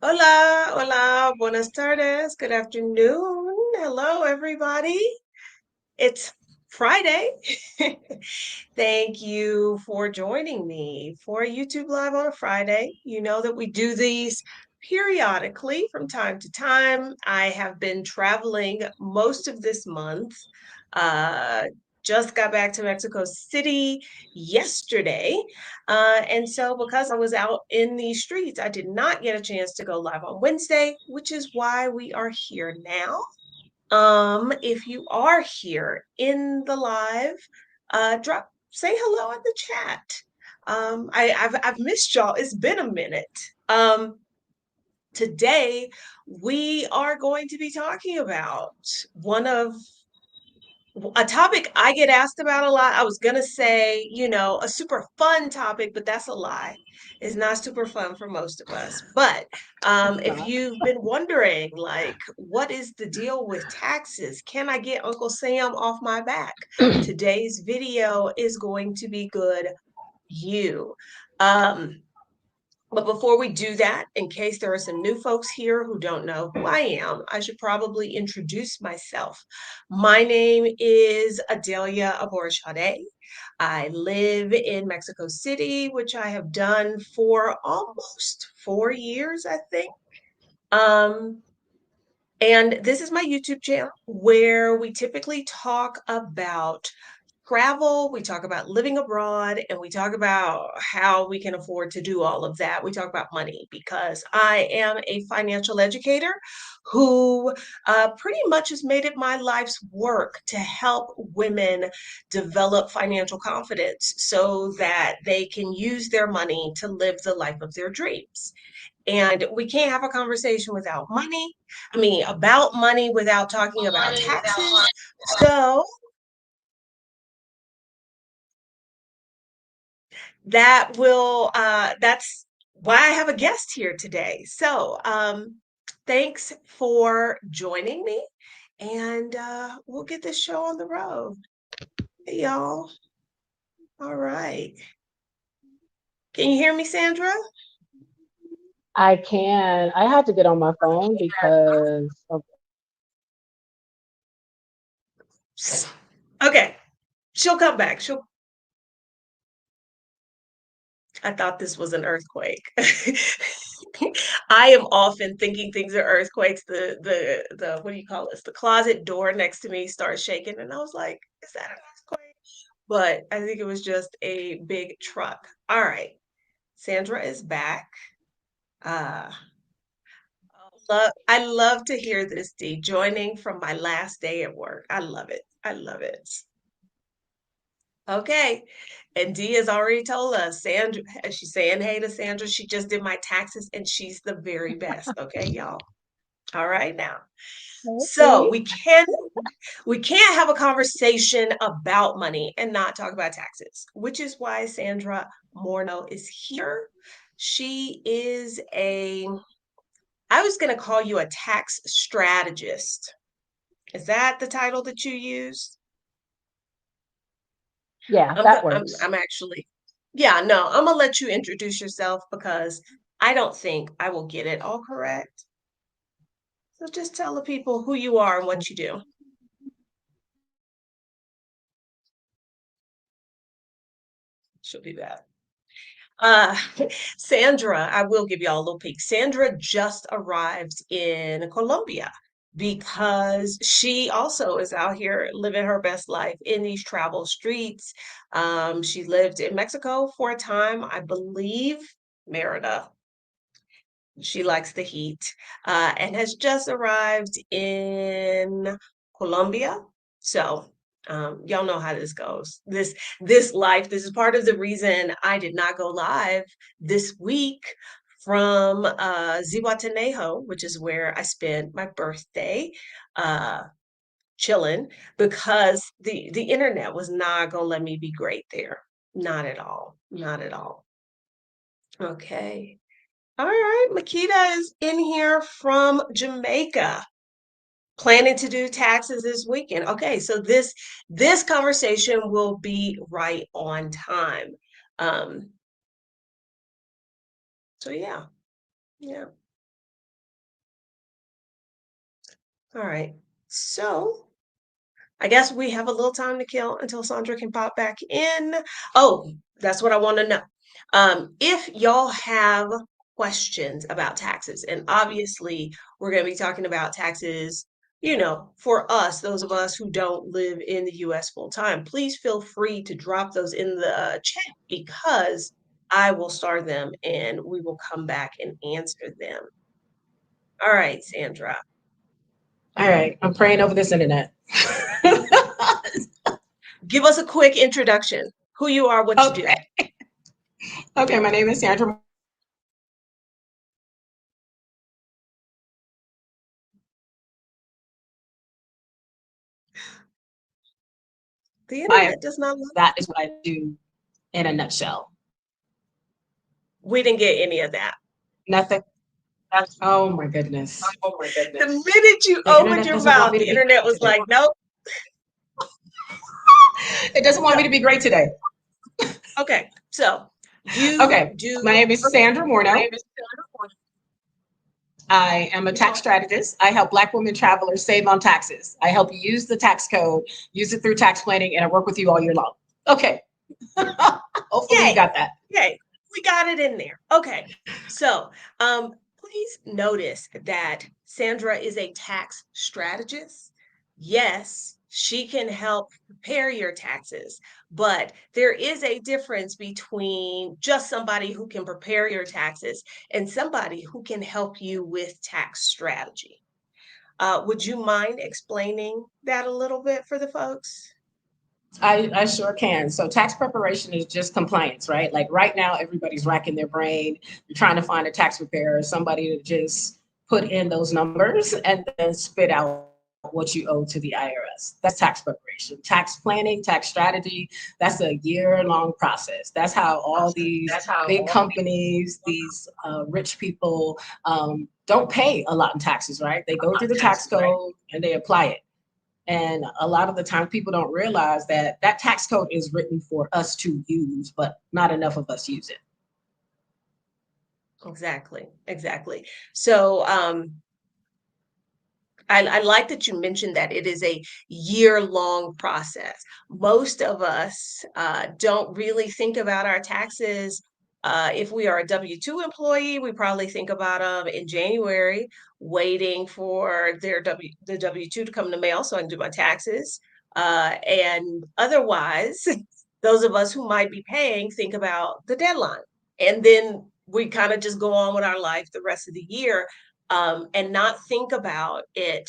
Hola, hola, buenas tardes, good afternoon. Hello, everybody. It's Friday. Thank you for joining me for a YouTube Live on a Friday. You know that we do these periodically from time to time. I have been traveling most of this month. Uh, just got back to Mexico City yesterday. And so, because I was out in the streets, I did not get a chance to go live on Wednesday, which is why we are here now. If you are here in the live, say hello in the chat. I've missed y'all. It's been a minute. Today we are going to be talking about one of a topic I get asked about a lot. I was gonna say, a super fun topic, but that's a lie. It's not super fun for most of us. But It's if not. you've been wondering, like, what is the deal with taxes? Can I get Uncle Sam off my back? Today's video is going to be good. You. Um, but before we do that, in case there are some new folks here who don't know who I am, I should probably introduce myself. My name is Adelia Aborishade. I live in Mexico City, which I have done for almost 4 years, I think. Um, and this is my YouTube channel where we typically talk about travel, we talk about living abroad, and we talk about how we can afford to do all of that. We talk about money because I am a financial educator who pretty much has made it my life's work to help women develop financial confidence so that they can use their money to live the life of their dreams. And we can't have a conversation without money. I mean, about money without talking about Money without taxes. money. So that's why I have a guest here today. So thanks for joining me, and we'll get this show on the road. Hey, y'all. All right. Can you hear me, Sandra? I can. I had to get on my phone because of, Okay. She'll come back. I thought this was an earthquake. I am often thinking things are earthquakes. The what do you call this? The closet door next to me starts shaking, and I was like, "Is that an earthquake?" But I think it was just a big truck. All right, Sandra is back. Uh, I love to hear this, Dee, joining from my last day at work. I love it. I love it. Okay. And Dee has already told us, Sandra, she's saying hey to Sandra. She just did my taxes and she's the very best. Okay, y'all. All right now. So okay. we can't have a conversation about money and not talk about taxes, which is why Sandra Morno is here. She is I was going to call you a tax strategist. Is that the title that you use? Yeah, I'm that go- I'm works. I'm actually, yeah, no, I'm gonna let you introduce yourself because I don't think I will get it all correct. So just tell the people who you are and what you do. She'll be back. Uh, Sandra, I will give y'all a little peek. Sandra just arrived in Colombia because she also is out here living her best life in these travel streets. She lived in Mexico for a time, I believe, Merida. She likes the heat, and has just arrived in Colombia. So y'all know how this goes. This life. This is part of the reason I did not go live this week from Zihuatanejo, which is where I spent my birthday, uh, chilling, because the internet was not gonna let me be great there. Not at all. Not at all. Okay. All right, Makita is in here from Jamaica, planning to do taxes this weekend. Okay, so this conversation will be right on time. Um, so yeah, yeah. All right. So I guess we have a little time to kill until Sandra can pop back in. Oh, that's what I want to know. If y'all have questions about taxes, and obviously we're going to be talking about taxes, for us, those of us who don't live in the US full time, please feel free to drop those in the chat because I will star them and we will come back and answer them. All right, Sandra. All right, I'm praying over this internet. Give us a quick introduction. Who you are, what you do. Okay. Okay, my name is Sandra. The internet does not love That is what I do in a nutshell. We didn't get any of that. Nothing. Oh my goodness. Oh my goodness. The minute you The opened internet your doesn't want mouth, me to the be internet great was today. like, nope. It doesn't want me to be great today. Okay, so you Okay, do. my name is Sandra Morno. My name is Sandra Morno. I am a tax strategist. I help Black women travelers save on taxes. I help you use the tax code, use it through tax planning, and I work with you all year long. Okay. Hopefully Yay. you got that. Yay. We got it in there. Okay. So please notice that Sandra is a tax strategist. Yes, she can help prepare your taxes, but there is a difference between just somebody who can prepare your taxes and somebody who can help you with tax strategy. Would you mind explaining that a little bit for the folks? I sure can. So tax preparation is just compliance, right? Like right now, everybody's racking their brain. You're trying to find a tax preparer, somebody to just put in those numbers and then spit out what you owe to the IRS. That's tax preparation. Tax planning, tax strategy, that's a year-long process. That's how all these big companies, these rich people don't pay a lot in taxes, right? They go through the tax code and they apply it. And a lot of the time, people don't realize that that tax code is written for us to use, but not enough of us use it. Exactly, exactly. So I like that you mentioned that it is a year-long process. Most of us don't really think about our taxes. If we are a W-2 employee, we probably think about them in January, waiting for the W-2 to come in the mail so I can do my taxes. And otherwise, those of us who might be paying think about the deadline. And then we kind of just go on with our life the rest of the year and not think about it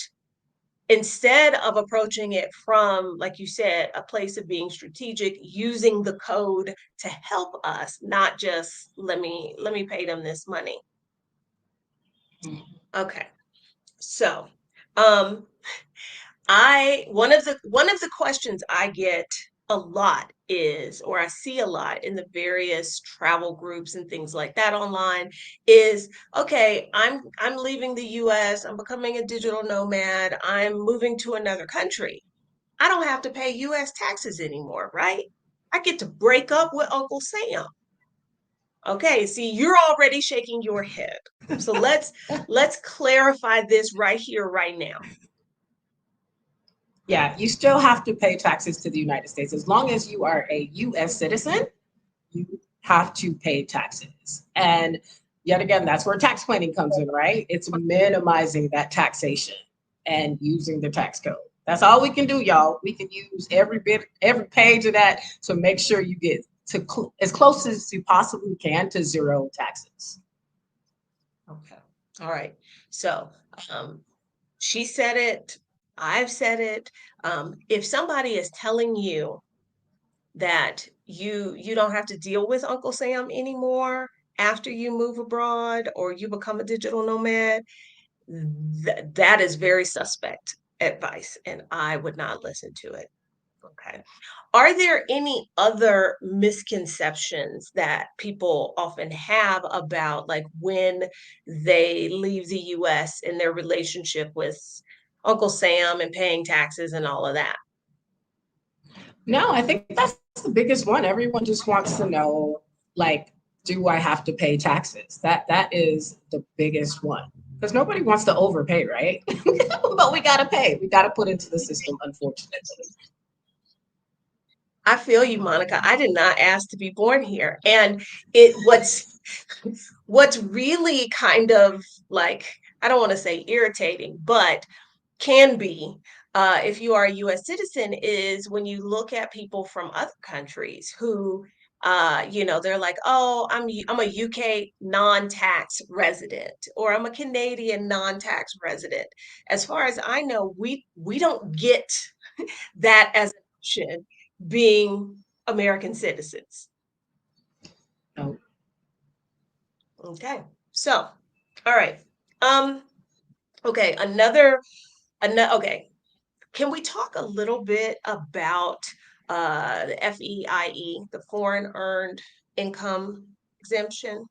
instead of approaching it from, like you said, a place of being strategic, using the code to help us, not just let me pay them this money. Okay, so um, one of the questions I get a lot is, or I see a lot in the various travel groups and things like that online is, okay, I'm leaving the US, I'm becoming a digital nomad, I'm moving to another country. I don't have to pay US taxes anymore, right? I get to break up with Uncle Sam. Okay, see, you're already shaking your head. So let's clarify this right here, right now. Yeah, you still have to pay taxes to the United States. As long as you are a US citizen, you have to pay taxes. And yet again, that's where tax planning comes in, right? It's minimizing that taxation and using the tax code. That's all we can do, y'all. We can use every bit, every page of that to make sure you get to as close as you possibly can to zero taxes. Okay. All right. So she said it, I've said it. If somebody is telling you that you don't have to deal with Uncle Sam anymore after you move abroad or you become a digital nomad, that is very suspect advice, and I would not listen to it. Okay. Are there any other misconceptions that people often have about like when they leave the US and their relationship with Uncle Sam and paying taxes and all of that? No, I think that's the biggest one. Everyone just wants to know, like, do I have to pay taxes? That is the biggest one. Because nobody wants to overpay, right? But we got to pay. We got to put into the system, unfortunately. I feel you, Monica. I did not ask to be born here. And it what's really kind of like, I don't want to say irritating, but can be, if you are a US citizen, is when you look at people from other countries who, they're like, oh, I'm a UK non-tax resident, or I'm a Canadian non-tax resident. As far as I know, we don't get that as an option being American citizens. No. Okay. So, all right. Um, okay, another okay. Can we talk a little bit about the FEIE, the foreign earned income exemption?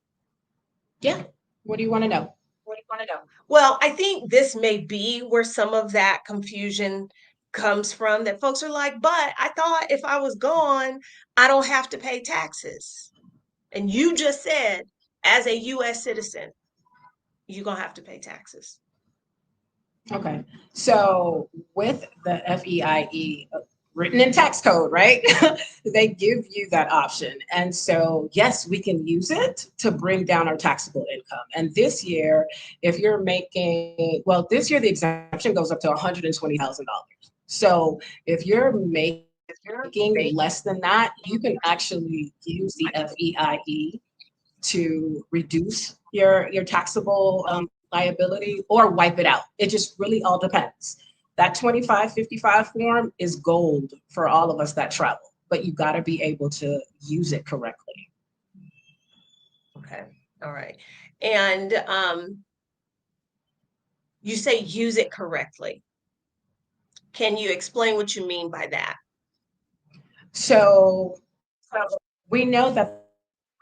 Yeah. What do you want to know? What do you want to know? Well, I think this may be where some of that confusion comes from, that folks are like, but I thought if I was gone, I don't have to pay taxes. And you just said, as a US citizen, you're going to have to pay taxes. Okay. So with the FEIE written in tax code, right? They give you that option. And so, yes, we can use it to bring down our taxable income. And this year, if you're making, well, this year the exemption goes up to $120,000. So if you're making less than that, you can actually use the FEIE to reduce your taxable liability or wipe it out. It just really all depends. That 2555 form is gold for all of us that travel, but you got to be able to use it correctly. Okay. All right. And you say use it correctly. Can you explain what you mean by that? So we know that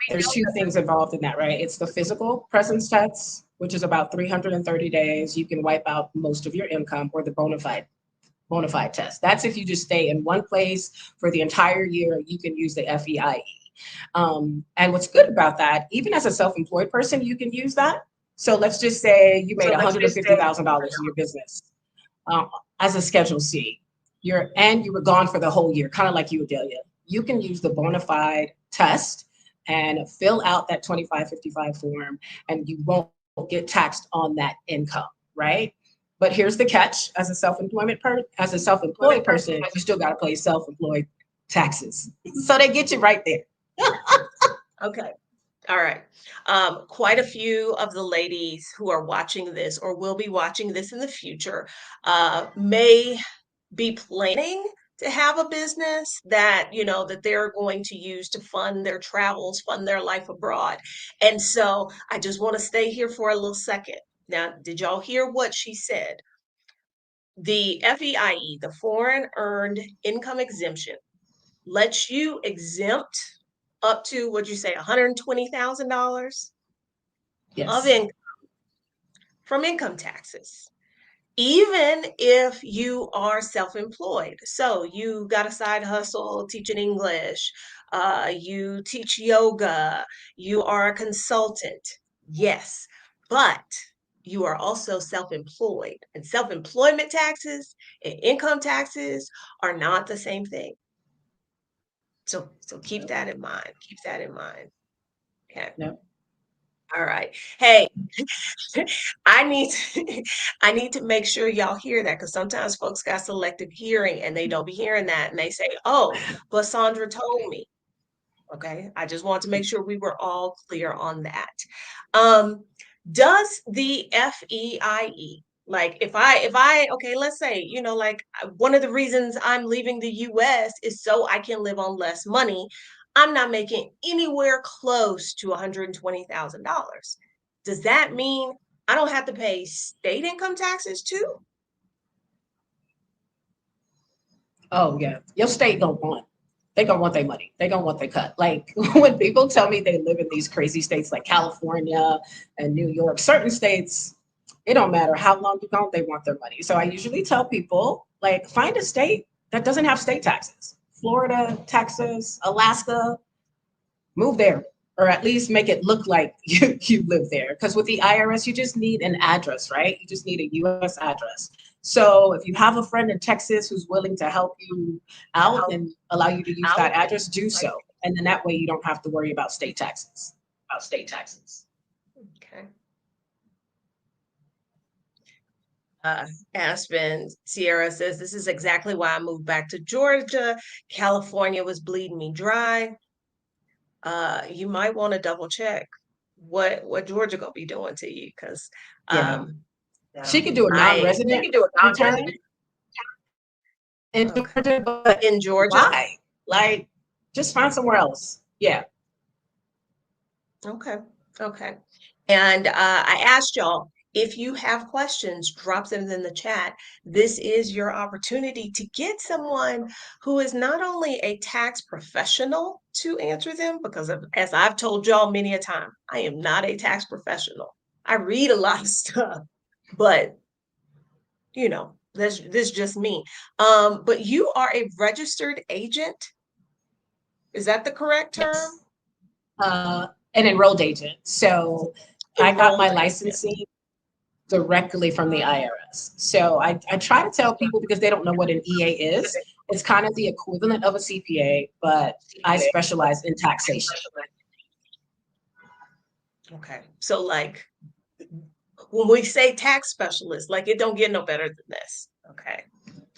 there's two things involved in that, right? It's the physical presence test, which is about 330 days. You can wipe out most of your income, or the bona fide test. That's if you just stay in one place for the entire year, you can use the FEIE. And what's good about that, even as a self-employed person, you can use that. So let's just say you made $150,000 in your business as a Schedule C. You were gone for the whole year, kind of like you, Adelia. You can use the bona fide test and fill out that 2555 form, and you won't get taxed on that income, right? But here's the catch: as a self-employed person, you still got to pay self-employed taxes. So they get you right there. Okay. All right. Quite a few of the ladies who are watching this or will be watching this in the future may be planning to have a business that, that they're going to use to fund their travels, fund their life abroad. And so I just want to stay here for a little second. Now, did y'all hear what she said? The FEIE, the foreign earned income exemption, lets you exempt up to, what'd you say, $120,000 of Yes. income from income taxes, even if you are self-employed. So you got a side hustle teaching English, you teach yoga, you are a consultant. Yes, but you are also self-employed, and self-employment taxes and income taxes are not the same thing. So keep that in mind. Keep that in mind. Okay. No. All right. Hey, I need to, I need to make sure y'all hear that, because sometimes folks got selective hearing and they don't be hearing that, and they say, "Oh, but Sandra told me." Okay, I just want to make sure we were all clear on that. Um, does the FEIE, like, if I okay, let's say, like, one of the reasons I'm leaving the US is so I can live on less money. I'm not making anywhere close to $120,000. Does that mean I don't have to pay state income taxes too? Oh yeah. Your state don't want. They gonna want their money. They gonna want their cut. Like when people tell me they live in these crazy states like California and New York, certain states, it don't matter how long you gone, they want their money. So I usually tell people, like, find a state that doesn't have state taxes. Florida, Texas, Alaska, move there. or at least make it look like you live there. Because with the IRS, you just need an address, right? You just need a US address. So if you have a friend in Texas who's willing to help you out and allow you to use that address, do so. And then that way you don't have to worry about state taxes. Okay. Aspen Sierra says, this is exactly why I moved back to Georgia. California was bleeding me dry. You might want to double check what Georgia gonna be doing to you, because Yeah. yeah, She could do a non-resident return in okay. Georgia, but In Georgia. why? Like, just find somewhere else. Yeah. Okay. Okay. And I asked y'all, if you have questions, drop them in the chat. This is your opportunity to get someone who is not only a tax professional to answer them, because as I've told y'all many a time, I am not a tax professional. I read a lot of stuff, but you know, this is just me. But you are a registered agent. Is that the correct term? Yes. An enrolled agent. So I got my Enrolled agent. licensing directly from the IRS. So I try to tell people because they don't know what an EA is. It's kind of the equivalent of a CPA, but I specialize in taxation. Okay. So like when we say tax specialist, like it don't get no better than this. Okay.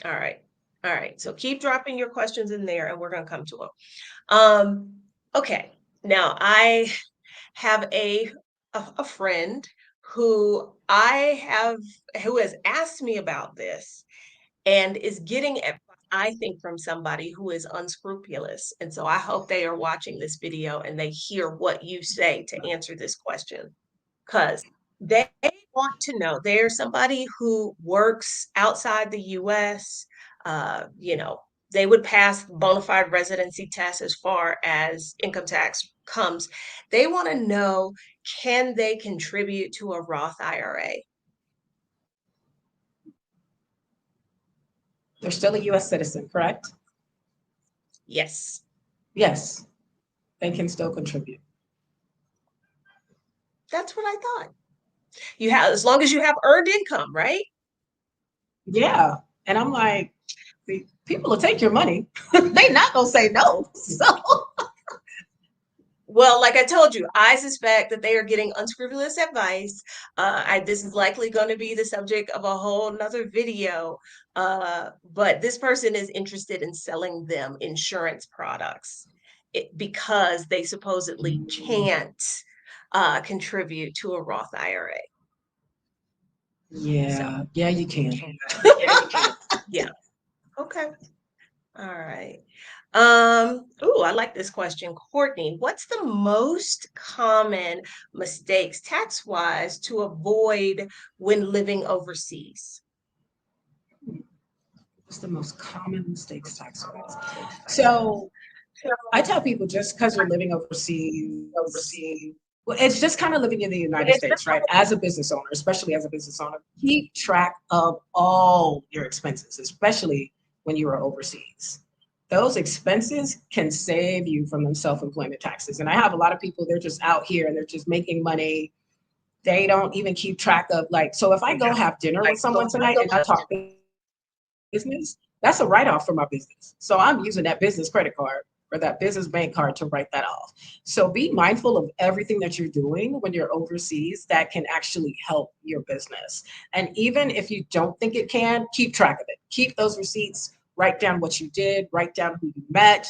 All right. All right. So keep dropping your questions in there and we're going to come to them. Okay. Now I have a friend who has asked me about this and is getting advice, I think, from somebody who is unscrupulous. And so I hope they are watching this video and they hear what you say to answer this question. Because they want to know, there's somebody who works outside the US, you know, they would pass bona fide residency tests as far as income tax comes. They want to know, can they contribute to a Roth IRA? They're still a US citizen, correct? Yes. Yes, they can still contribute. That's what I thought. You have, as long as you have earned income, right? Yeah. And I'm like, people will take your money. They not gonna say no. So Well, like I told you, I suspect that they are getting unscrupulous advice. This is likely going to be the subject of a whole nother video. But this person is interested in selling them insurance products because they supposedly can't contribute to a Roth IRA. yeah, So, yeah, you can. yeah. Okay. All right. Oh, I like this question. Courtney, what's the most common mistakes tax-wise to avoid when living overseas? What's the most common mistakes tax wise? So I tell people just because you're living overseas, well, it's just kind of living in the United States, right? As a business owner, especially as a business owner, keep track of all your expenses, especially when you are overseas. Those expenses can save you from them self-employment taxes. And I have a lot of people, they're just out here and they're just making money. They don't even keep track of, like, so if I go have dinner with someone tonight and I talk business, that's a write-off for my business. So I'm using that business credit card or that business bank card to write that off. So be mindful of everything that you're doing when you're overseas that can actually help your business. And even if you don't think it can, keep track of it. Keep those receipts, write down what you did, write down who you met,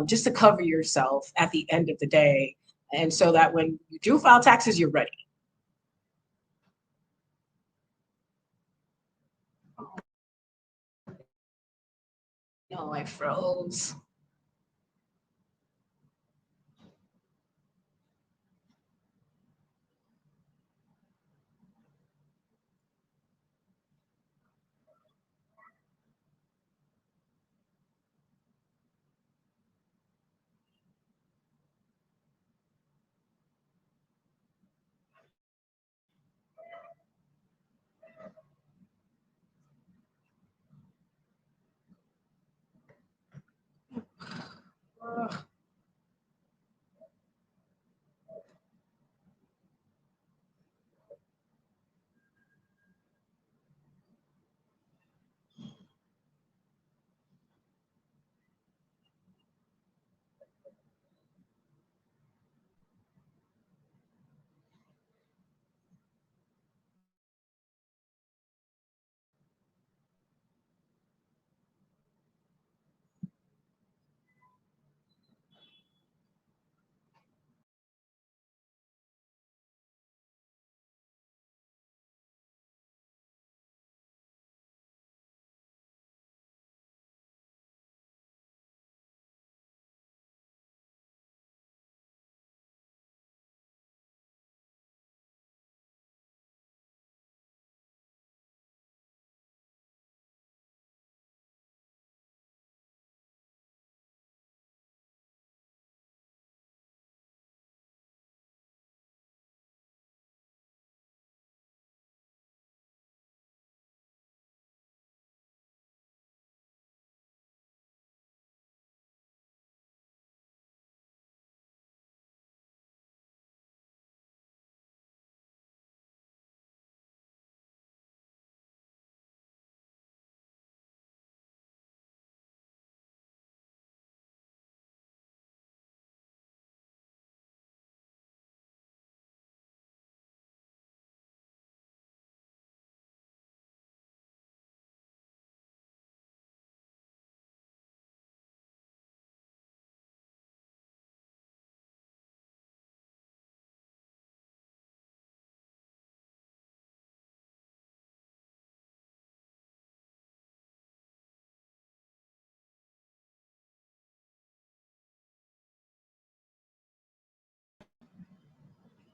just to cover yourself at the end of the day. And so that when you do file taxes, you're ready. No, I froze.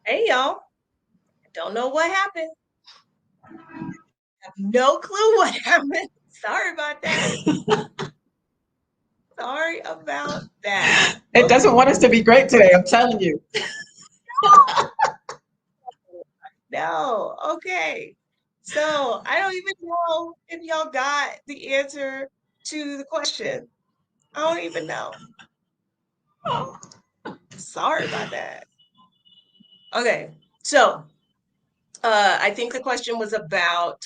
Hey, y'all. Don't know what happened. Have no clue what happened. Sorry about that. Sorry about that. It Okay. doesn't want us to be great today, I'm telling you. No. Okay. So I don't even know if y'all got the answer to the question. I don't even know. Sorry about that. Okay. So I think the question was about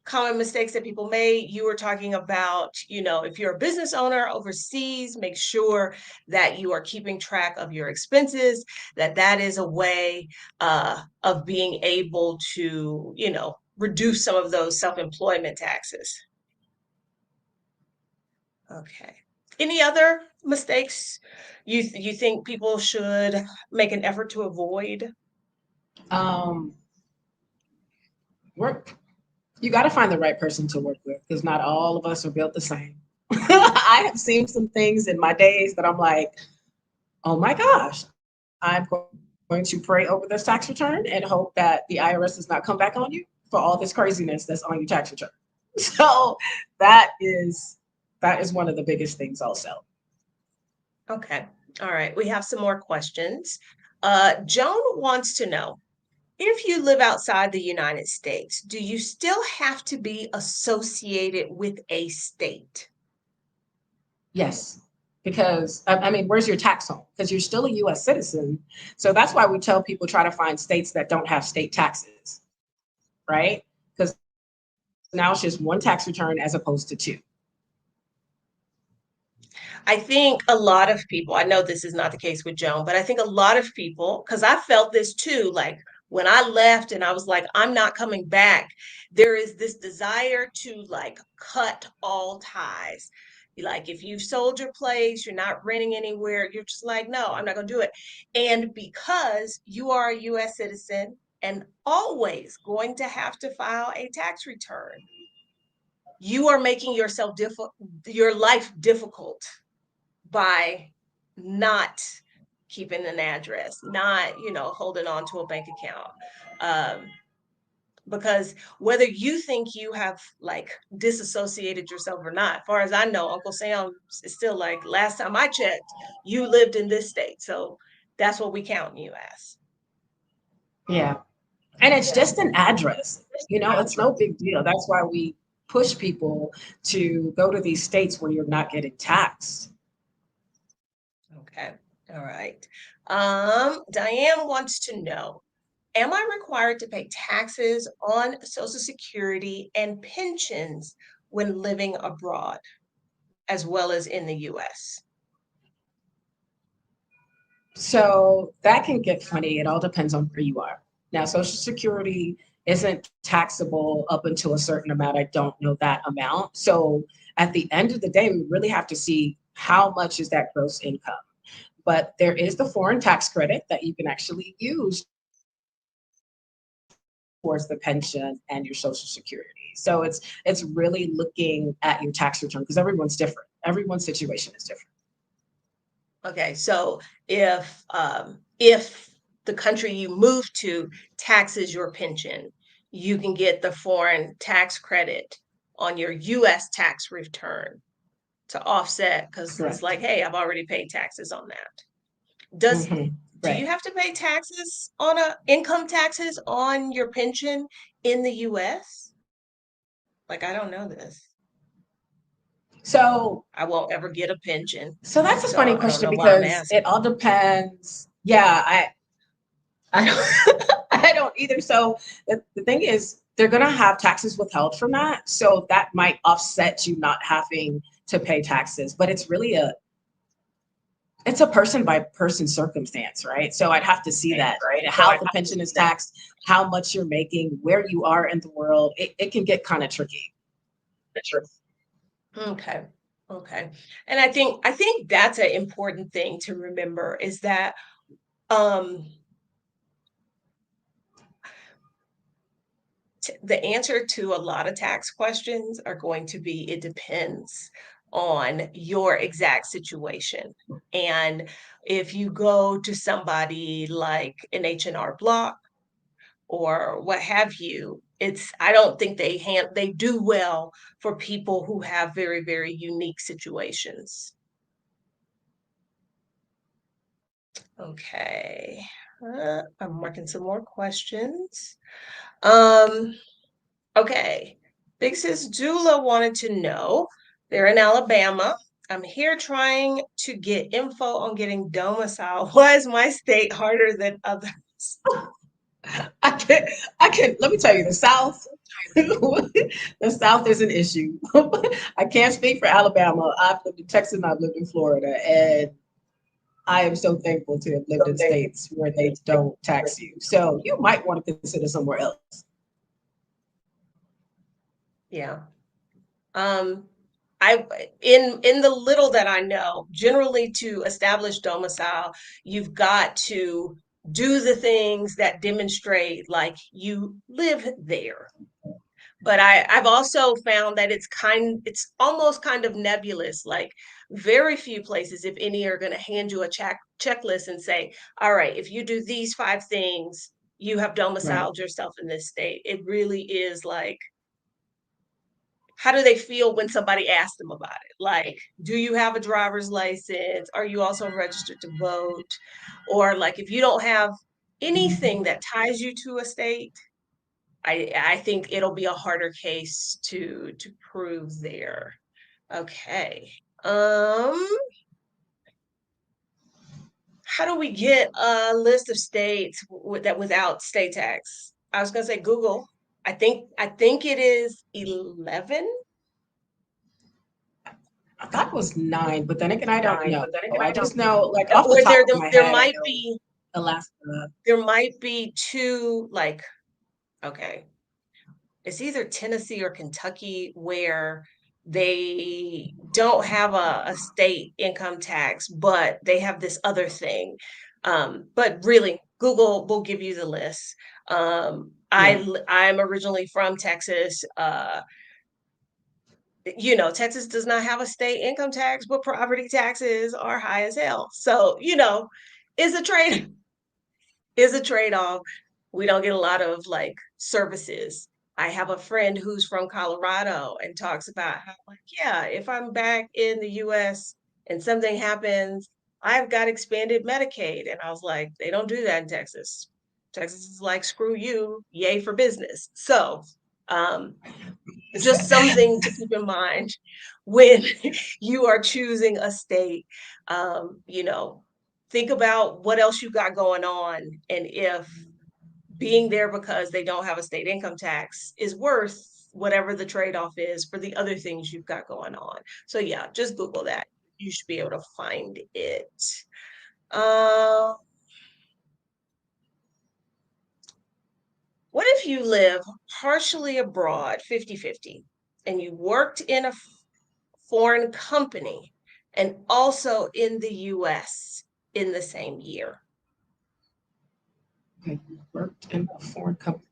common mistakes that people made. You were talking about, if you're a business owner overseas, make sure that you are keeping track of your expenses, that is a way of being able to, reduce some of those self-employment taxes. Okay. Any other mistakes you think people should make an effort to avoid? Um, work. You got to find the right person to work with because not all of us are built the same. I have seen some things in my days that I'm like, oh my gosh, I'm going to pray over this tax return and hope that the IRS does not come back on you for all this craziness that's on your tax return. So that is one of the biggest things also. Okay. All right. We have some more questions. Joan wants to know, if you live outside the United States, do you still have to be associated with a state? Yes, because I mean, where's your tax home? Because you're still a US citizen. So that's why we tell people try to find states that don't have state taxes, right? Because now it's just one tax return as opposed to two. I think a lot of people, I know this is not the case with Joan, but I think a lot of people, because I felt this too, like when I left and I was like, I'm not coming back, there is this desire to like cut all ties. Like if you've sold your place, you're not renting anywhere, you're just like, no, I'm not going to do it. And because you are a US citizen and always going to have to file a tax return, you are making your life difficult by not keeping an address, not, holding on to a bank account. Um, because whether you think you have like disassociated yourself or not, as far as I know, Uncle Sam is still like, last time I checked, you lived in this state. So that's what we count you as. Yeah. And it's Yeah. just an address. It's no big deal. That's why we push people to go to these states where you're not getting taxed. Okay. All right. Diane wants to know, am I required to pay taxes on Social Security and pensions when living abroad, as well as in the US? So that can get funny. It all depends on where you are. Now, Social Security isn't taxable up until a certain amount. I don't know that amount. So at the end of the day, we really have to see how much is that gross income. But there is the foreign tax credit that you can actually use towards the pension and your Social Security. So it's really looking at your tax return because everyone's different. Everyone's situation is different. Okay, so if the country you move to taxes your pension, you can get the foreign tax credit on your US tax return to offset, because it's Correct. like, hey, I've already paid taxes on that. Does do you Right. have to pay taxes on income taxes on your pension in the US? Like, I don't know this. So I won't ever get a pension, so that's a so funny I don't question know why I'm because it asking. all depends. Yeah, I don't I don't either. So the thing is they're gonna have taxes withheld from that. So that might offset you not having to pay taxes, but it's a person by person circumstance, right? So I'd have to see that, right? How the pension is taxed, how much you're making, where you are in the world. It can get kind of tricky. Okay. Okay. And I think that's an important thing to remember, is that um the answer to a lot of tax questions are going to be, it depends. on your exact situation. And if you go to somebody like an H&R Block or what have you, I don't think they do well for people who have very, very unique situations. Okay. I'm marking some more questions. Um, okay. Big Sis Dula wanted to know, they're in Alabama. I'm here trying to get info on getting domicile. Why is my state harder than others? Let me tell you, the South, the South is an issue. I can't speak for Alabama. I've lived in Texas and I've lived in Florida, and I am so thankful to have lived in states where they don't tax you. So you might want to consider somewhere else. Yeah. Um, in the little that I know, generally to establish domicile, you've got to do the things that demonstrate like you live there. But I've also found that it's almost kind of nebulous. Like very few places, if any, are going to hand you a checklist and say, all right, if you do these 5 things, you have Right. domiciled yourself in this state. It really is like, how do they feel when somebody asks them about it? Like, do you have a driver's license? Are you also registered to vote? Or like, if you don't have anything that ties you to a state, I think it'll be a harder case to prove there. Okay. Um, how do we get a list of states that without state tax? I was gonna say Google. I think it is 11. I thought it was 9, but then again, I don't know. I just know, like off the Or top of my there head, I might know be Alaska. there might be two, like, okay, it's either Tennessee or Kentucky where they don't have a state income tax, but they have this other thing. But really, Google will give you the list. Yeah. I'm originally from Texas. Texas does not have a state income tax, but property taxes are high as hell. So, it's a trade is a trade-off. We don't get a lot of like services. I have a friend who's from Colorado and talks about how, like, yeah, if I'm back in the US and something happens, I've got expanded Medicaid. And I was like, they don't do that in Texas. Texas is like, screw you, yay for business. So, um, just something to keep in mind when you are choosing a state. Think about what else you got going on, and if being there because they don't have a state income tax is worth whatever the trade-off is for the other things you've got going on. So yeah, just Google that. You should be able to find it. uh, what if you live partially abroad, 50-50, and you worked in a foreign company and also in the US in the same year? Okay, you worked in a foreign company.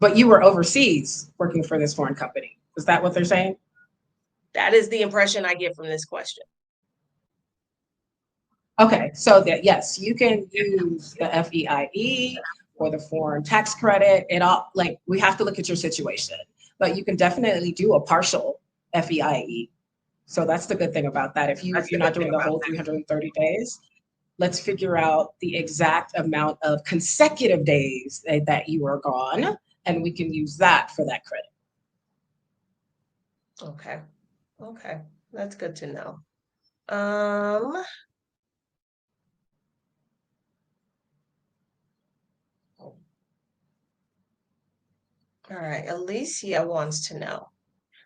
But you were overseas working for this foreign company. Is that what they're saying? That is the impression I get from this question. Okay, so that yes, you can use the FEIE or the foreign tax credit. It all, like, we have to look at your situation, but you can definitely do a partial FEIE. So that's the good thing about that. If you're not doing the whole 330 days, let's figure out the exact amount of consecutive days that you are gone, and we can use that for that credit. Okay. Okay. That's good to know. Um, all right. Alicia wants to know.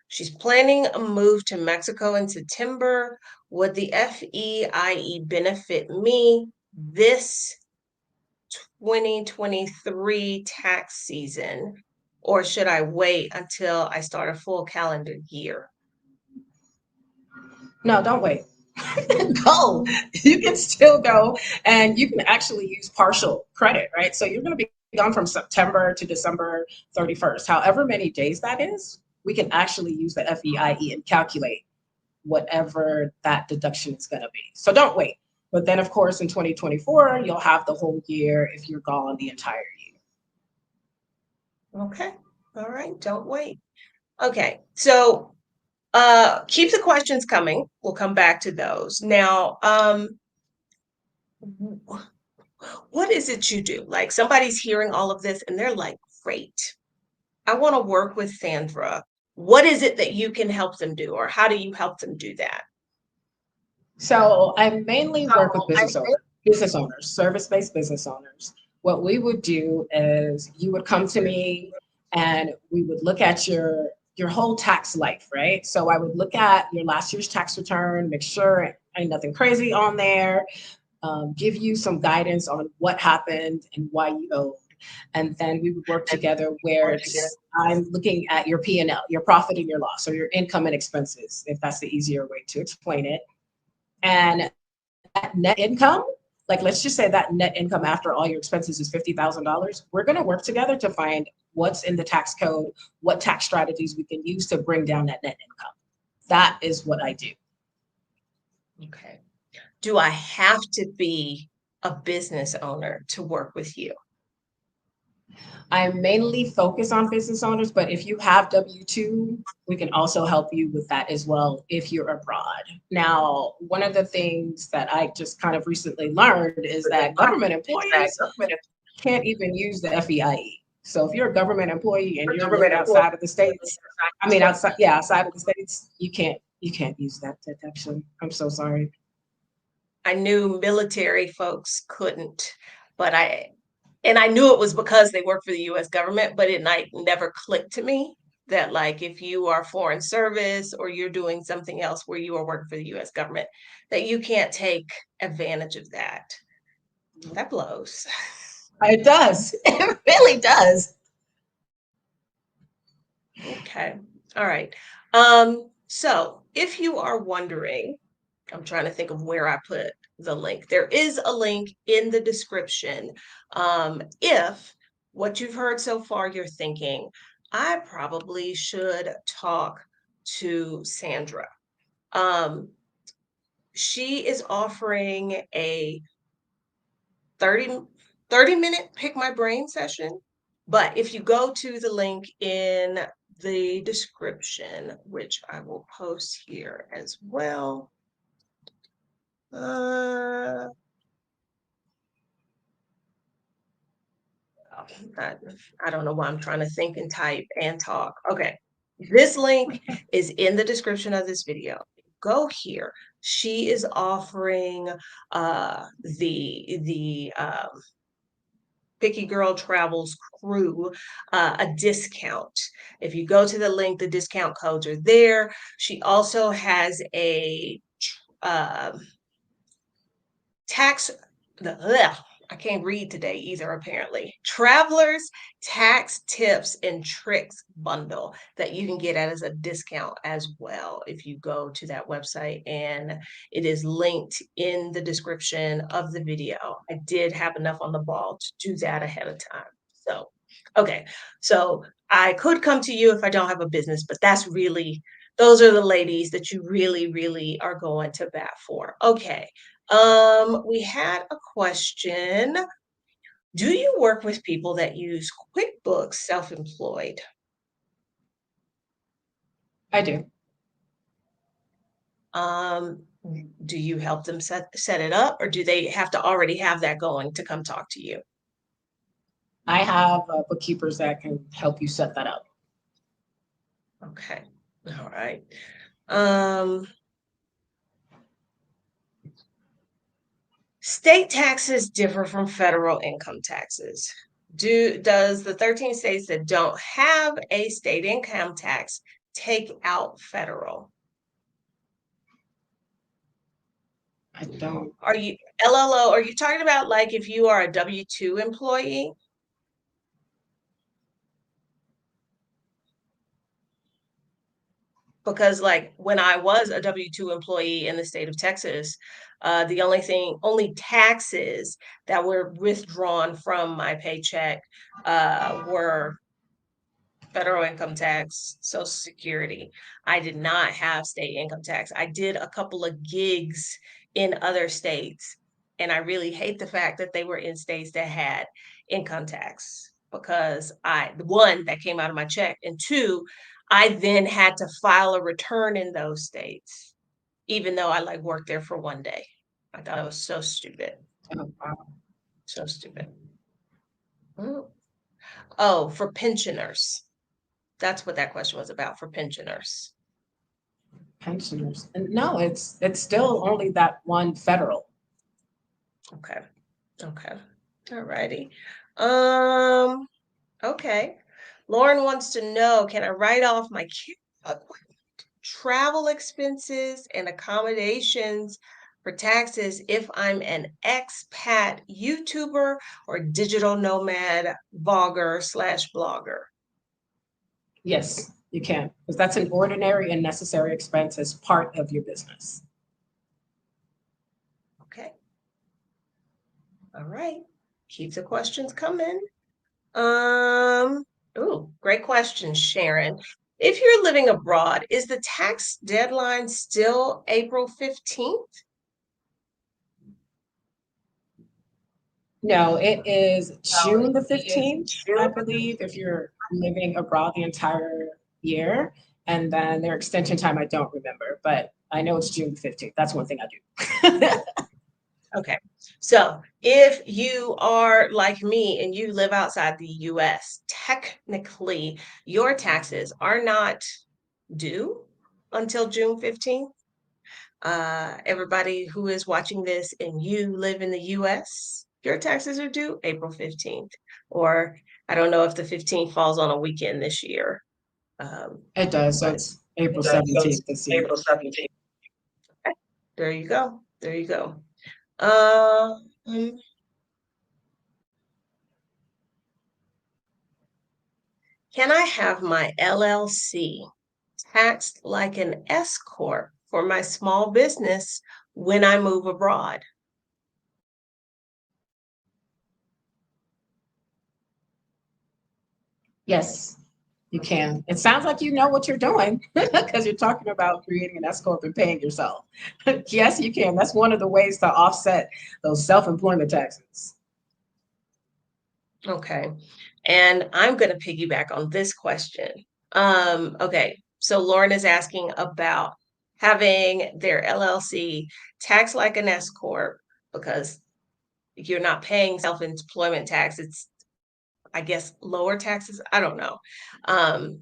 She's planning a move to Mexico in September. Would the FEIE benefit me this 2023 tax season, or should I wait until I start a full calendar year? No, don't wait. Go. You can still go, and you can actually use partial credit, right? So you're going to be gone from September to December 31st. However many days that is, we can actually use the FEIE and calculate whatever that deduction is going to be. So don't wait. But then, of course, in 2024, you'll have the whole year if you're gone the entire year. Okay. All right. Don't wait. Okay. So keep the questions coming. We'll come back to those. Now, what is it you do? Like somebody's hearing all of this and they're like, great, I want to work with Sandra. What is it that you can help them do, or how do you help them do that? So I mainly work with So I business owners, service-based business owners. What we would do is you would come to me and we would look at your whole tax life, right? So I would look at your last year's tax return, make sure ain't nothing crazy on there, give you some guidance on what happened and why you owed. And then we would work together where I'm looking at your P&L, your profit and your loss, or your income and expenses, if that's the easier way to explain it. And that net income, like let's just say that net income after all your expenses is $50,000. We're going to work together to find what's in the tax code, what tax strategies we can use to bring down that net income. That is what I do. Okay. Do I have to be a business owner to work with you? I mainly focus on business owners, but if you have W-2, we can also help you with that as well if you're abroad. Now, one of the things that I just kind of recently learned is that government employees can't even use the FEIE. So if you're a government employee and you're living outside of the states, outside of the states, you can't use that deduction. I'm so sorry. I knew military folks couldn't, but I knew it was because they work for the US government, but it never clicked to me that like if you are foreign service or you're doing something else where you are working for the US government, that you can't take advantage of that. That blows. It does. It really does. Okay. All right. So if you are wondering, I'm trying to think of where I put the link. There is a link in the description. If what you've heard so far, you're thinking, I probably should talk to Sandra. Um, she is offering a 30, 30-minute pick my brain session. But if you go to the link in the description, which I will post here as well. Uh, I don't know why I'm trying to think and type and talk. Okay. This link is in the description of this video. Go here. She is offering the Picky Girl Travels crew a discount. If you go to the link, the discount codes are there. She also has a tax, I can't read today either, apparently. Travelers Tax Tips and Tricks bundle that you can get as a discount as well if you go to that website, and it is linked in the description of the video. I did have enough on the ball to do that ahead of time. So, okay. So I could come to you if I don't have a business, but those are the ladies that you really, really are going to bat for. Okay. We had a question. Do you work with people that use QuickBooks self-employed? I do. Um, do you help them set it up, or do they have to already have that going to come talk to you? I have bookkeepers that can help you set that up. Okay. All right. Um, State taxes differ from federal income taxes. Does the 13 states that don't have a state income tax take out federal? I don't. Are you LLO? Are you talking about like if you are a W-2 employee? Because like when I was a W-2 employee in the state of Texas, the only taxes that were withdrawn from my paycheck were federal income tax, Social Security. I did not have state income tax. I did a couple of gigs in other states, and I really hate the fact that they were in states that had income tax because one, that came out of my check, and two, I then had to file a return in those states, even though I like worked there for one day. I thought it was so stupid. Oh, wow. So stupid. Oh, for pensioners. That's what that question was about, for pensioners. Pensioners. And no, it's still only that one federal. Okay. Okay. All righty. Okay. Lauren wants to know, can I write off my travel expenses and accommodations for taxes if I'm an expat YouTuber or digital nomad vlogger/blogger? Yes, you can, because that's an ordinary and necessary expense as part of your business. Okay. All right. Keep the questions coming. Oh, great question, Sharon. If you're living abroad, is the tax deadline still April 15th? No, it is No, June the it is 15th, I June. believe, if you're living abroad the entire year. And then their extension time, I don't remember, but I know it's June 15th. That's one thing I do. Okay. So if you are like me and you live outside the US, technically your taxes are not due until June 15th. Everybody who is watching this and you live in the US, your taxes are due April 15th. Or I don't know if the 15th falls on a weekend this year. It does. So But it's April 17th this year. April 17th. Okay. There you go. There you go. Um, can I have my LLC taxed like an S corp for my small business when I move abroad? Yes, you can. It sounds like you know what you're doing because you're talking about creating an S corp and paying yourself. Yes, you can. That's one of the ways to offset those self-employment taxes. Okay. And I'm going to piggyback on this question. Okay. So Lauren is asking about having their LLC taxed like an S corp because you're not paying self-employment tax. It's, I guess, lower taxes. I don't know. Um,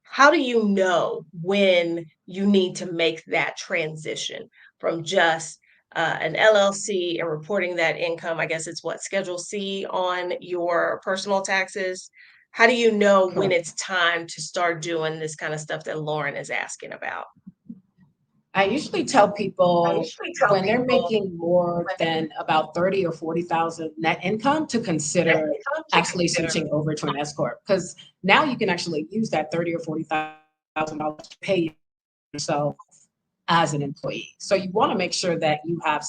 how do you know when you need to make that transition from just an LLC and reporting that income? I guess it's what, Schedule C on your personal taxes. How do you know when Correct. it's time to start doing this kind of stuff that Lauren is asking about? I usually tell I people usually tell when they're people making more when than about 30 or 40,000 net income to that consider income to actually consider. switching over to an S corp, because now you can actually use that 30 or 40,000 dollars to pay yourself as an employee. So you want to make sure that you have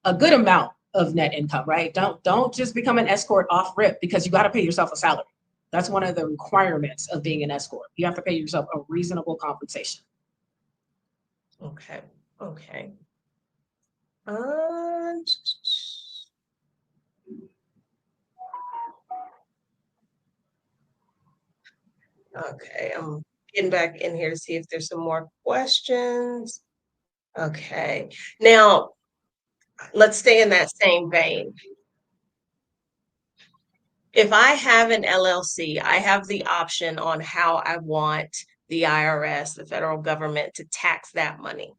a good amount of net income, right? Don't just become an S corp off rip, because you got to pay yourself a salary. That's one of the requirements of being an S corp. You have to pay yourself a reasonable compensation. Okay. Okay. Uh, okay. I'm getting back in here to see if there's some more questions. Okay. Now, let's stay in that same vein. If I have an LLC, I have the option on how I want the IRS, the federal government, to tax that money.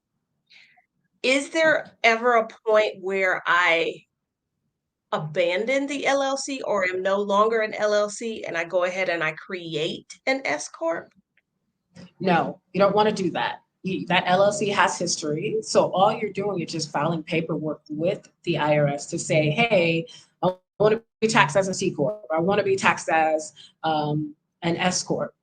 Is there ever a point where I abandon the LLC or am no longer an LLC and I go ahead and I create an S corp? No, you don't want to do that. That LLC has history. So all you're doing is just filing paperwork with the IRS to say, hey, I want to be taxed as a C Corp. I want to be taxed as an S Corp.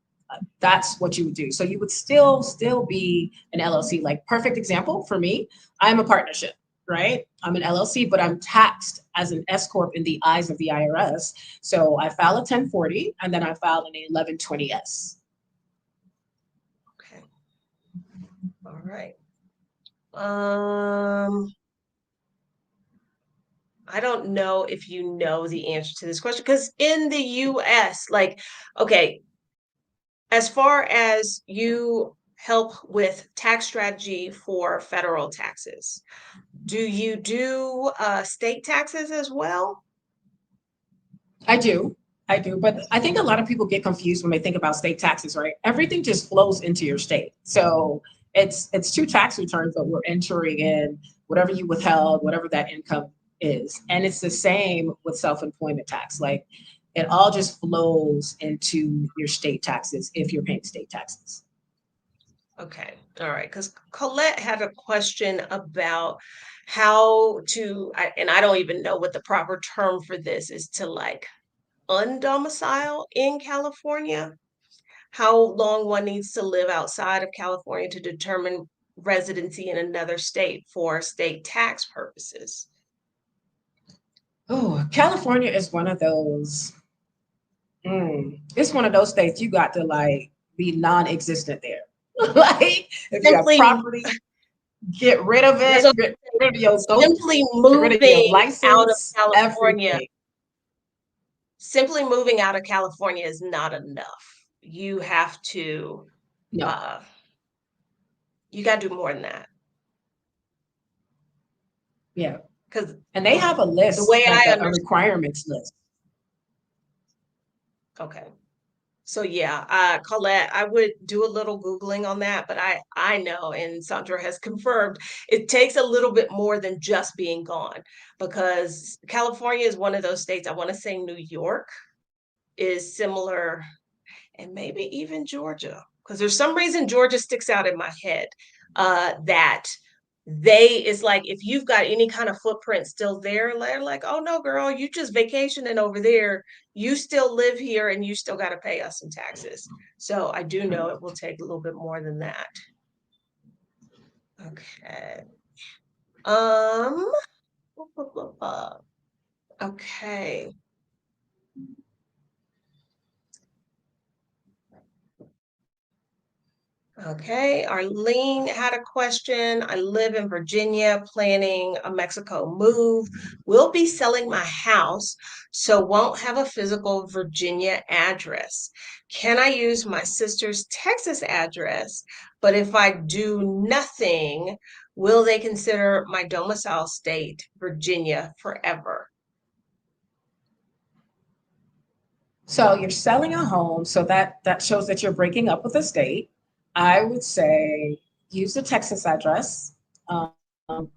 That's what you would do. So you would still be an LLC. Like, perfect example for me, I'm a partnership. right? I'm an LLC, but I'm taxed as an S corp in the eyes of the IRS. So I file a 1040 and then I file an 1120S. Okay. All right. I don't know if you know the answer to this question because in the US, like, okay, as far as you help with tax strategy for federal taxes, do you do state taxes as well? I do. I do. But I think a lot of people get confused when they think about state taxes, right? Everything just flows into your state. So it's two tax returns, but we're entering in whatever you withheld, whatever that income is. And it's the same with self-employment tax. Like it all just flows into your state taxes if you're paying state taxes. Okay, all right. Because Colette had a question about how to, and I don't even know what the proper term for this is, to like undomicile in California. How long one needs to live outside of California to determine residency in another state for state tax purposes. Oh, California is one of those. It's one of those states you got to like be non-existent there. Like if you have Simply, property, get rid of that's it, what get rid of your simply get rid of your moving out of license, California. everything. Simply moving out of California is not enough. You have to, No, uh, you got to do more than that. yeah. Because And they have a the list, way like I a understand, requirements list. okay. So yeah, Colette, I would do a little Googling on that, but I know, and Sandra has confirmed, it takes a little bit more than just being gone because California is one of those states. I want to say New York is similar, and maybe even Georgia, because there's some reason Georgia sticks out in my head. That it's like if you've got any kind of footprint still there, they're like, oh no, girl, you just vacationing over there. You still live here and you still got to pay us some taxes. So I do know it will take a little bit more than that. Okay. Um, okay. Okay, Arlene had a question. I live in Virginia, planning a Mexico move. Will be selling my house, so won't have a physical Virginia address. Can I use my sister's Texas address? But if I do nothing, will they consider my domicile state Virginia forever? So you're selling a home, so that shows that you're breaking up with a state. I would say use the Texas address,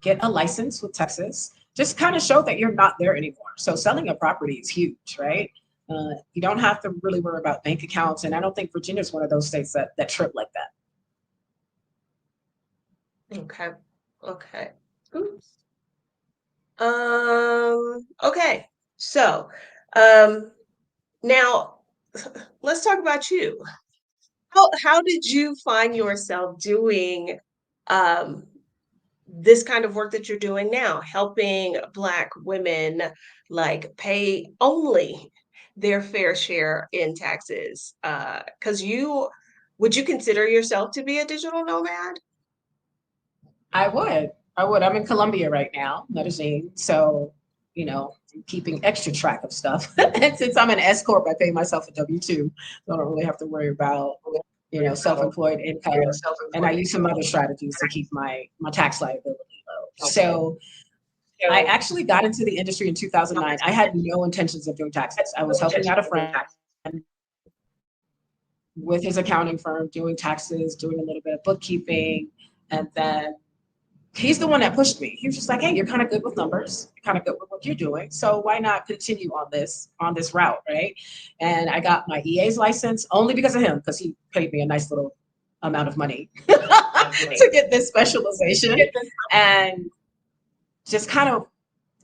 get a license with Texas. Just kind of show that you're not there anymore. So selling a property is huge, right? You don't have to really worry about bank accounts, and I don't think Virginia is one of those states that trip like that. Okay. Okay. Oops. Okay. So, um, now let's talk about you. How did you find yourself doing um this kind of work that you're doing now, helping Black women like pay only their fair share in taxes? Because would you consider yourself to be a digital nomad? I would. I would. I'm in Colombia right now, Medellin. So, keeping extra track of stuff. And since I'm an S corp, I pay myself a W-2. So I don't really have to worry about, self-employed income. And I use some other strategies to keep my tax liability low. So I actually got into the industry in 2009. I had no intentions of doing taxes. I was helping out a friend with his accounting firm, doing taxes, doing a little bit of bookkeeping. And then he's the one that pushed me. He was just like, hey, you're kind of good with numbers, you're kind of good with what you're doing. So why not continue on this route, right? And I got my EA's license only because of him, because he paid me a nice little amount of money to get this specialization, and just kind of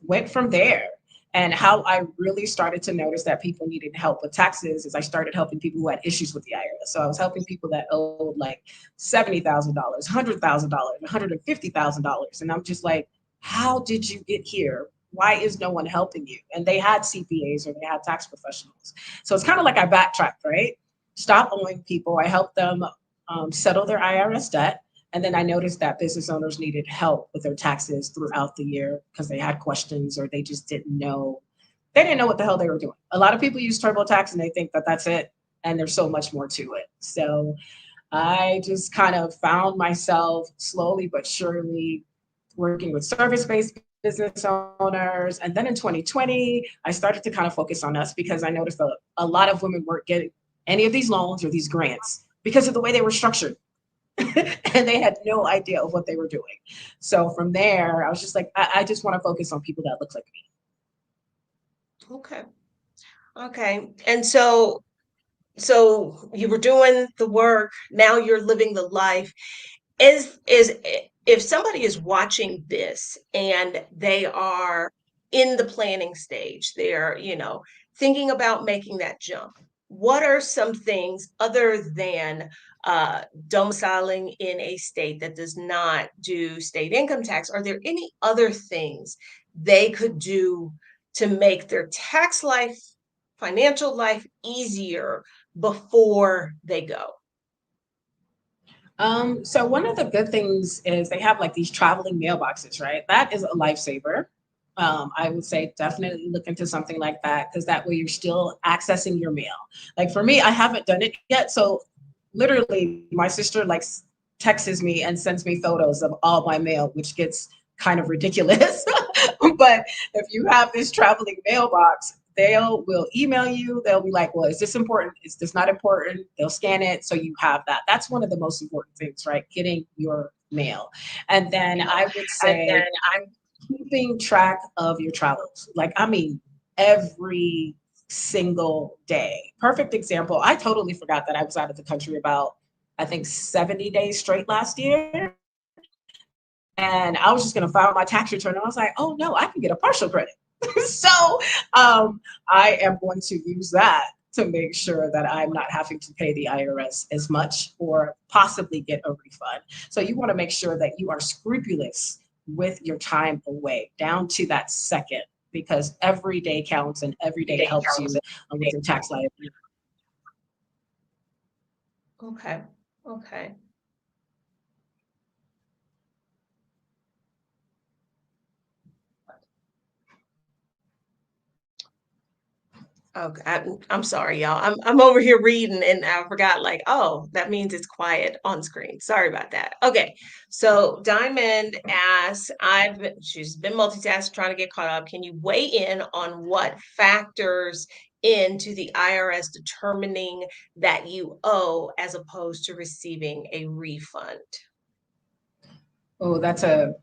went from there. And how I really started to notice that people needed help with taxes is I started helping people who had issues with the IRS. So I was helping people that owed like $70,000, $100,000, $150,000. And I'm just like, how did you get here? Why is no one helping you? And they had CPAs or they had tax professionals. So it's kind of like I backtracked, right? Stop owing people. I helped them settle their IRS debt. And then I noticed that business owners needed help with their taxes throughout the year because they had questions or they just didn't know. They didn't know what the hell they were doing. A lot of people use TurboTax and they think that that's it. And there's so much more to it. So I just kind of found myself slowly but surely working with service-based business owners. And then in 2020, I started to kind of focus on us because I noticed a lot of women weren't getting any of these loans or these grants because of the way they were structured. And they had no idea of what they were doing. So from there, I was just like, I just want to focus on people that look like me. Okay. Okay. And so you were doing the work, now you're living the life. Is if somebody is watching this and they are in the planning stage, they're, thinking about making that jump. What are some things other than domiciling in a state that does not do state income tax? Are there any other things they could do to make their tax life, financial life easier before they go? So one of the good things is they have like these traveling mailboxes, right? That is a lifesaver. I would say definitely look into something like that because that way you're still accessing your mail. Like for me, I haven't done it yet. So literally my sister like texts me and sends me photos of all my mail, which gets kind of ridiculous. But if you have this traveling mailbox, will email you. They'll be like, well, is this important? Is this not important? They'll scan it. So you have that. That's one of the most important things, right? Getting your mail. And then I would And say then I'm keeping track of your travels. Like, I mean, every single day. Perfect example. I totally forgot that I was out of the country about, I think, 70 days straight last year. And I was just going to file my tax return. And I was like, oh no, I can get a partial credit. So I am going to use that to make sure that I'm not having to pay the IRS as much or possibly get a refund. So you want to make sure that you are scrupulous with your time away down to that second, because every day counts and every day day helps counts. you with your tax liability. Okay. Okay. Okay, I'm sorry, y'all. I'm over here reading and I forgot, like, oh, that means it's quiet on screen. Sorry about that. Okay, so Diamond asks, she's been multitasking, trying to get caught up. Can you weigh in on what factors into the IRS determining that you owe as opposed to receiving a refund? Oh, that's a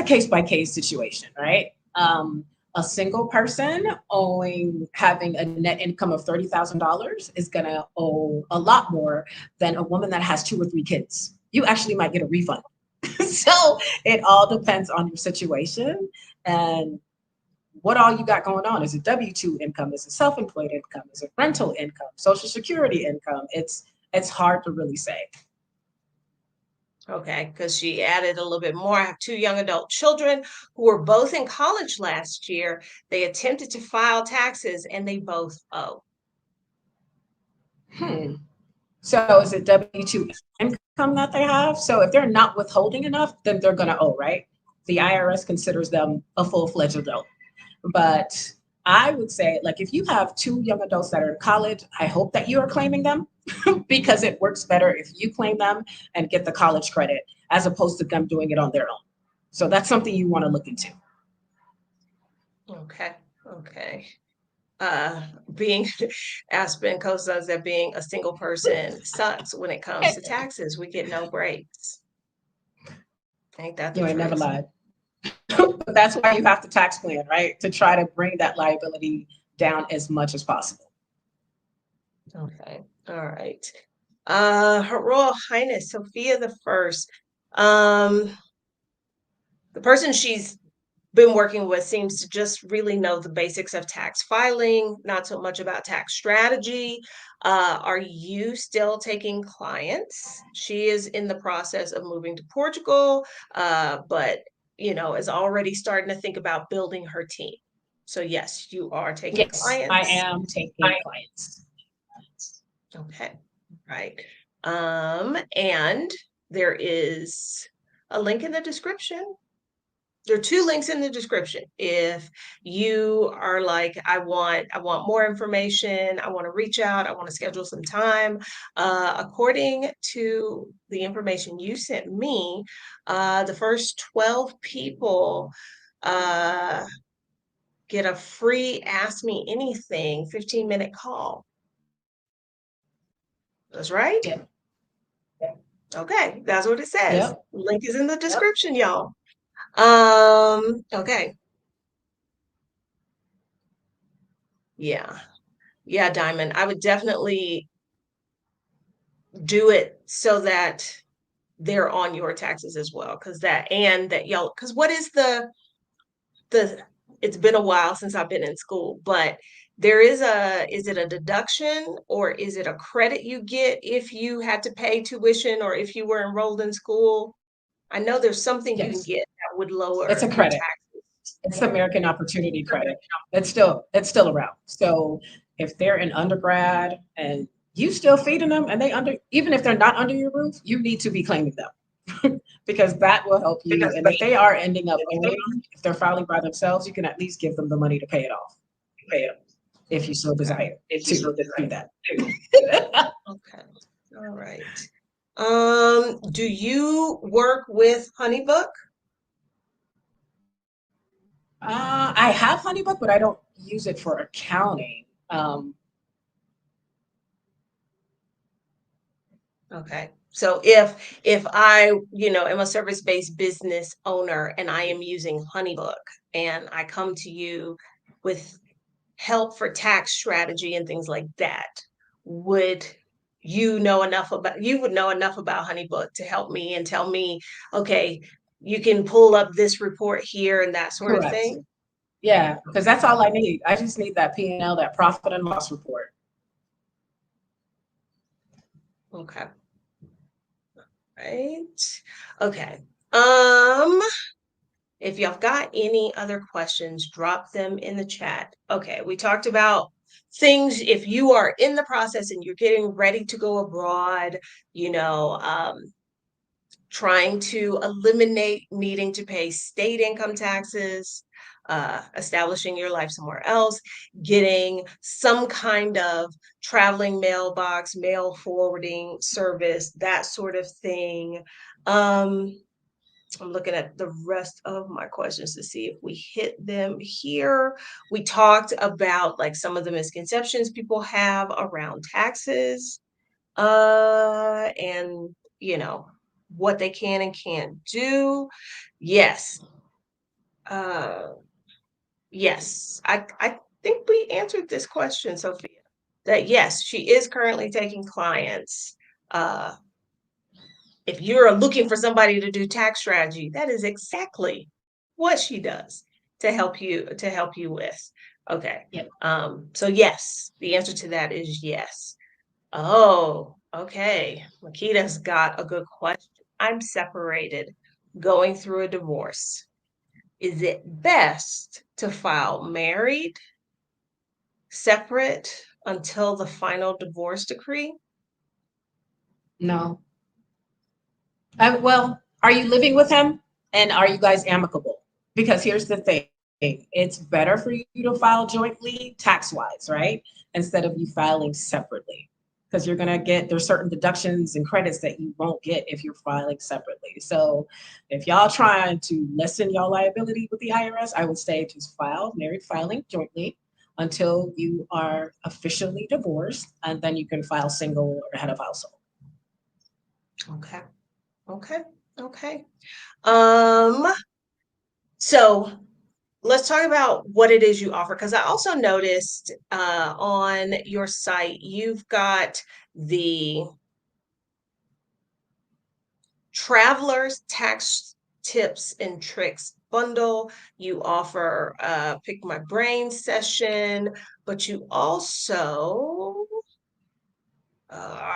case by case situation, right? A single person having a net income of $30,000 is going to owe a lot more than a woman that has 2 or 3 kids. You actually might get a refund. So it all depends on your situation and what all you got going on. Is it W-2 income? Is it self-employed income? Is it rental income? Social Security income? It's hard to really say. Okay, because she added a little bit more. I have two young adult children who were both in college last year. They attempted to file taxes and they both owe. Hmm. So is it W-2 income that they have? So if they're not withholding enough, then they're going to owe, right? The IRS considers them a full-fledged adult. But I would say, like, if you have two young adults that are in college, I hope that you are claiming them because it works better if you claim them and get the college credit as opposed to them doing it on their own. So that's something you want to look into. Okay, okay. Uh, being Aspen co-says that being a single person sucks when it comes to taxes. We get no breaks. Ain't that the You ain't never truth? lied. But that's why you have to tax plan, right? To try to bring that liability down as much as possible. Okay, all right. Her Royal Highness Sophia the First. Um, the person she's been working with seems to just really know the basics of tax filing, not so much about tax strategy. Are you still taking clients? She is in the process of moving to Portugal, but is already starting to think about building her team. So yes, you are taking Yes, I clients. am taking clients. Okay, right. And there is a link in the description. There are two links in the description. If you are like, I want more information, I want to reach out, I want to schedule some time. According to the information you sent me, the first 12 people get a free Ask Me Anything 15-minute call. That's right? Yep. Okay, that's what it says. Yep. Link is in the Yep. description, y'all. Okay. Yeah. Yeah, Diamond. I would definitely do it so that they're on your taxes as well. Because what is the it's been a while since I've been in school, but is it a deduction or is it a credit you get if you had to pay tuition or if you were enrolled in school? I know there's something you can Yes. get that would It's lower a your credit. taxes. It's American Opportunity Credit. It's still around. So if they're in undergrad and you still feeding them and even if they're not under your roof, you need to be claiming them because that will help you. And if they are ending up owing, if they're filing by themselves, you can at least give them the money to pay it off if you so desire to do that. Okay. All right. Do you work with HoneyBook? I have HoneyBook, but I don't use it for accounting. Okay. So if I, am a service-based business owner and I am using HoneyBook and I come to you with help for tax strategy and things like that, would you would know enough about HoneyBook to help me and tell me, okay, you can pull up this report here and that sort of Correct. thing? Yeah, because that's all I need. I just need that P&L, that profit and loss report. Okay. Right. Okay. Um, if y'all got any other questions, drop them in the chat. Okay, we talked about things if you are in the process and you're getting ready to go abroad, you know, trying to eliminate needing to pay state income taxes, establishing your life somewhere else, getting some kind of traveling mailbox, mail forwarding service, that sort of thing. I'm looking at the rest of my questions to see if we hit them here. We talked about like some of the misconceptions people have around taxes, and what they can and can't do. Yes. Uh, yes. I think we answered this question, Sophia. That yes, she is currently taking clients. Uh, if you're looking for somebody to do tax strategy, that is exactly what she does to help you with. Okay. Yep. So yes, the answer to that is yes. Oh, okay. Makita's got a good question. I'm separated, going through a divorce. Is it best to file married, separate until the final divorce decree? No. Well, are you living with him and are you guys amicable? Because here's the thing. It's better for you to file jointly tax wise, right? Instead of you filing separately. Because there's certain deductions and credits that you won't get if you're filing separately. So if y'all trying to lessen your liability with the IRS, I would say just file married filing jointly until you are officially divorced, and then you can file single or head of household. Okay. Okay. Okay. Um, so let's talk about what it is you offer, because I also noticed on your site you've got the Travelers Tax Tips and Tricks bundle. You offer a Pick My Brain session, but you also uh,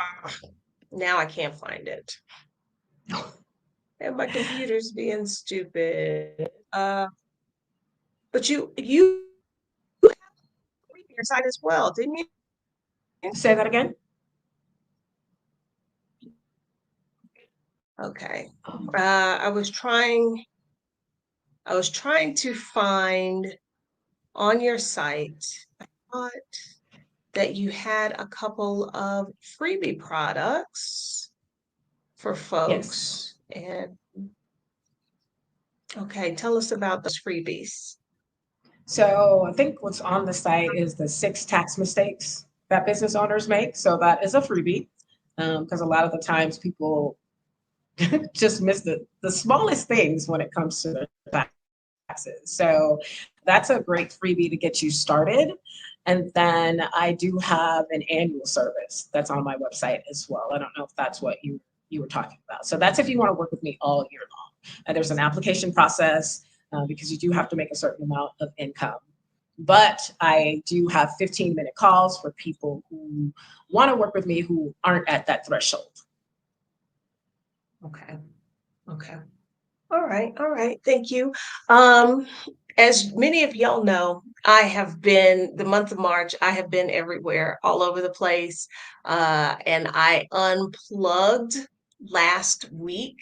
now I can't find it. And my computer's being stupid. But you have your site as well, didn't you? Say that again. Okay. I was trying to find on your site, I thought that you had a couple of freebie products for Yes. folks. And okay, tell us about those freebies. So I think what's on the site is the 6 tax mistakes that business owners make. So that is a freebie because a lot of the times people just miss the smallest things when it comes to their taxes. So that's a great freebie to get you started. And then I do have an annual service that's on my website as well. I don't know if that's what you were talking about. So that's if you want to work with me all year long. And there's an application process because you do have to make a certain amount of income. But I do have 15-minute calls for people who want to work with me who aren't at that threshold. Okay. Okay. All right. All right. Thank you. Um, as many of y'all know, I have been the month of March, I have been everywhere, all over the place. And I unplugged last week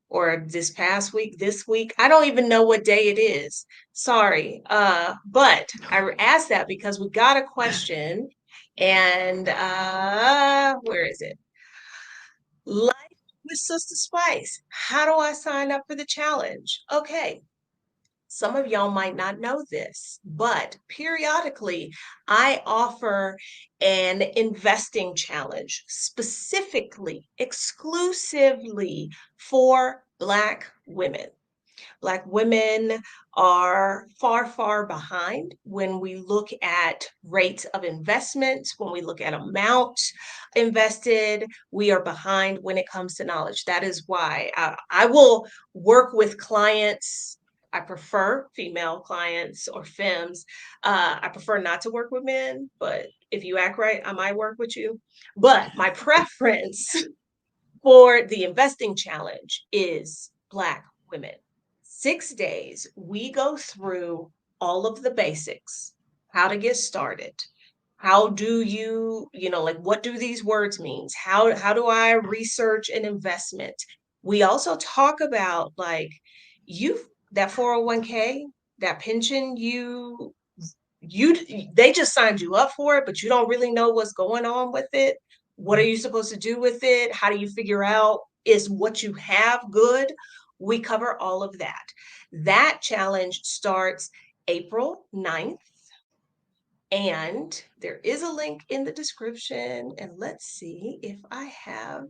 or this past week, this week. I don't even know what day it is. Sorry. But I asked that because we got a question and where is it? Life with Sister Spice. How do I sign up for the challenge? Okay. Some of y'all might not know this, but periodically I offer an investing challenge specifically, exclusively for Black women. Black women are far, far behind when we look at rates of investment, when we look at amount invested, we are behind when it comes to knowledge. That is why I will work with clients. I prefer female clients or femmes. I prefer not to work with men, but if you act right, I might work with you. But my preference for the investing challenge is Black women. 6 days, we go through all of the basics, how to get started. How do like what do these words mean? How do I research an investment? We also talk about like you that 401k, that pension you they just signed you up for it, but you don't really know what's going on with it. What are you supposed to do with it? How do you figure out is what you have good? We cover all of that. That challenge starts April 9th, and there is a link in the description. And let's see if I have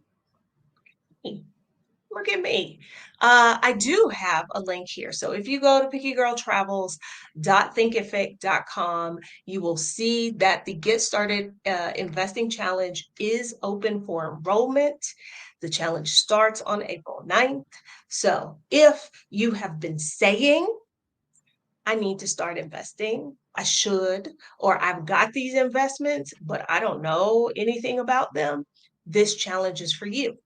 look at me. I do have a link here. So if you go to pickygirltravels.thinkific.com, you will see that the Get Started Investing Challenge is open for enrollment. The challenge starts on April 9th. So if you have been saying, I need to start investing, I should, or I've got these investments, but I don't know anything about them, this challenge is for you.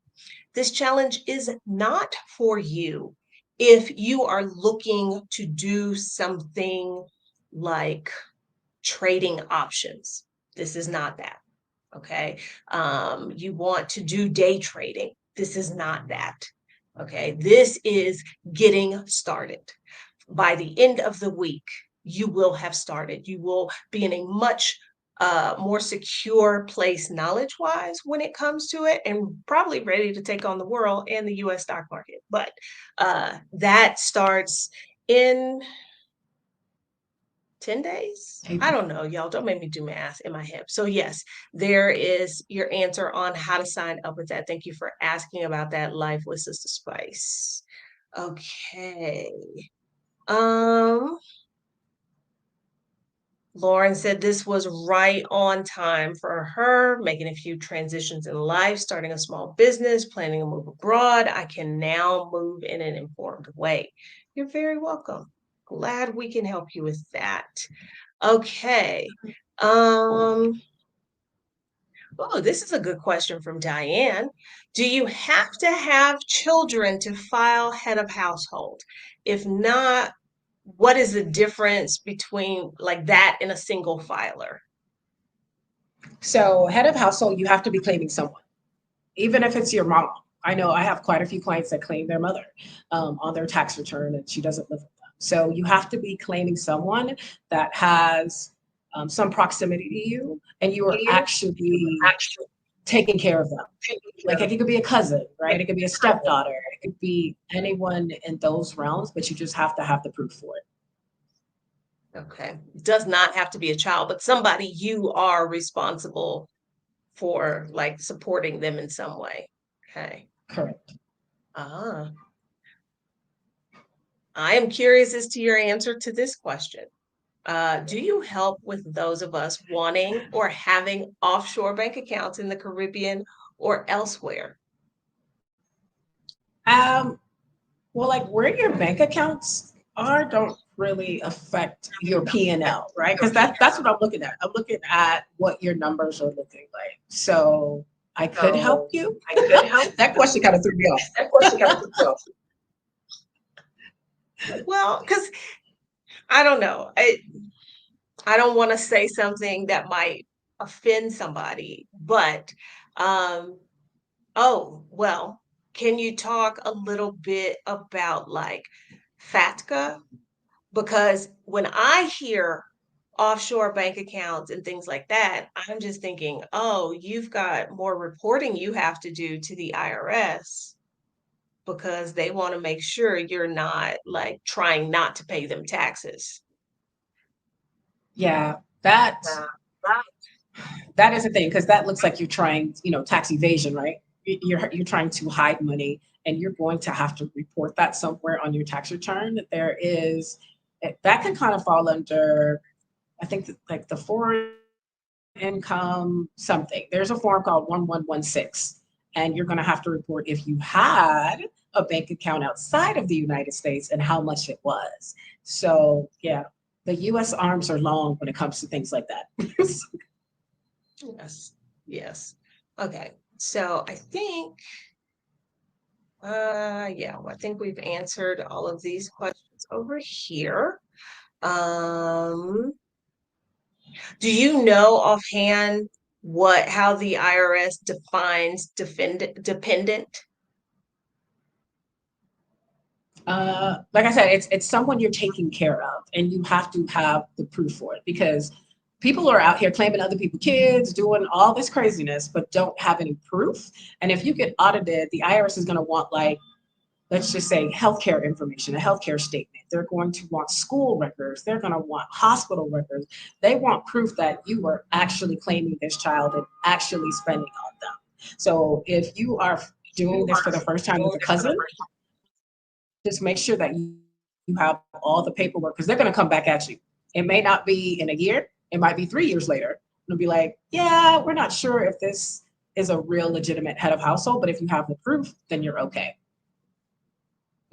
This challenge is not for you if you are looking to do something like trading options. This is not that. Okay. You want to do day trading. This is not that. Okay. This is getting started. By the end of the week, you will have started. You will be in a much more secure place knowledge wise when it comes to it, and probably ready to take on the world and the US stock market. But that starts in 10 days. I don't know, y'all. Don't make me do math in my head. So, yes, there is your answer on how to sign up with that. Thank you for asking about that. Life with Sister Spice. Okay. Um, Lauren said this was right on time for her, making a few transitions in life, starting a small business, planning a move abroad. I can now move in an informed way. You're very welcome. Glad we can help you with that. Okay. Um, Oh, this is a good question from Diane. Do you have to have children to file head of household? If not, what is the difference between like that and a single filer? So head of household, you have to be claiming someone, even if it's your mom. I know I have quite a few clients that claim their mother on their tax return and she doesn't live with them. So you have to be claiming someone that has some proximity to you and you are You actually actually taking care of them. take Like care it could be a cousin, right? It could be a of it. stepdaughter. It could be anyone in those realms, but you just have to have the proof for it. Okay. Does not have to be a child, but somebody you are responsible for like supporting them in some way. Okay. Correct. Ah, I am curious as to your answer to this question. Do you help with those of us wanting or having offshore bank accounts in the Caribbean or elsewhere? Um, well, like where your bank accounts are don't really affect your P&L, right? Because that's what I'm looking at. I'm looking at what your numbers are looking like. So I could help So you. I could help. That question kind of threw me off. That question kind of took off. Well, because I don't know. I don't want to say something that might offend somebody, but um, oh, well, can you talk a little bit about like FATCA? Because when I hear offshore bank accounts and things like that, I'm just thinking, oh, you've got more reporting you have to do to the IRS because they want to make sure you're not like trying not to pay them taxes. Yeah, that Yeah, right. that is a thing because that looks like you're trying, tax evasion, right? You're trying to hide money, and you're going to have to report that somewhere on your tax return. There is that can kind of fall under, I think, like the foreign income something. There's a form called 1116, and you're going to have to report if you had a bank account outside of the United States and how much it was. So yeah, the U.S. arms are long when it comes to things like that. Yes. Yes. Okay. So I think, yeah, well, I think we've answered all of these questions over here. Um, do you know offhand how the IRS defines dependent? Like I said, it's someone you're taking care of, and you have to have the proof for it because people are out here claiming other people's kids, doing all this craziness, but don't have any proof. And if you get audited, the IRS is going to want, like, let's just say healthcare information, a healthcare statement. They're going to want school records. They're going to want hospital records. They want proof that you were actually claiming this child and actually spending on them. So if you are doing You this are for the first time doing with a this for the cousin, first just make sure that you have all the paperwork because they're going to come back at you. It may not be in a year, it might be 3 years later. It'll be like, yeah, we're not sure if this is a real legitimate head of household, but if you have the proof, then you're okay.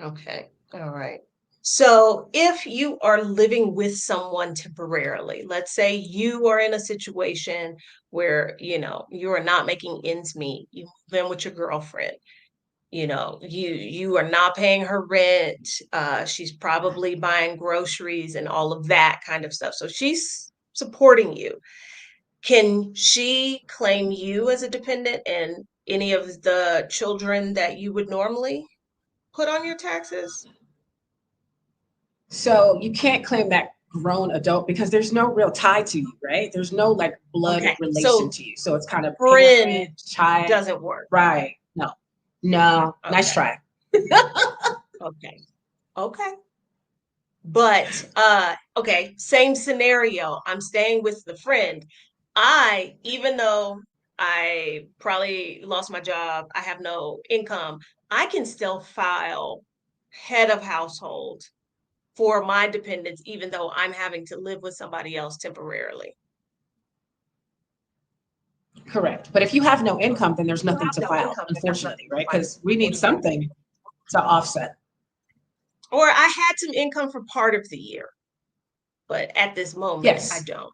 time. Okay. All right. So if you are living with someone temporarily, let's say you are in a situation where, you are not making ends meet, you move in with your girlfriend, you are not paying her rent, she's probably buying groceries and all of that kind of stuff. So she's supporting you. Can she claim you as a dependent and any of the children that you would normally put on your taxes? So you can't claim that grown adult because there's no real tie to you, right? There's no like blood Okay, relation so to you. So it's kind of friend parent, child, doesn't work. right? No, no, nice Okay, try. okay, okay. But okay, same scenario. I'm staying with the friend. Even though I probably lost my job, I have no income, I can still file head of household for my dependents, even though I'm having to live with somebody else temporarily. Correct. But if you have no income, then there's If you nothing have to no file, income, then there's unfortunately, nothing to right? file, Because we need unfortunately. something to offset. Or I had some income for part of the year, but at this moment, I Yes, don't.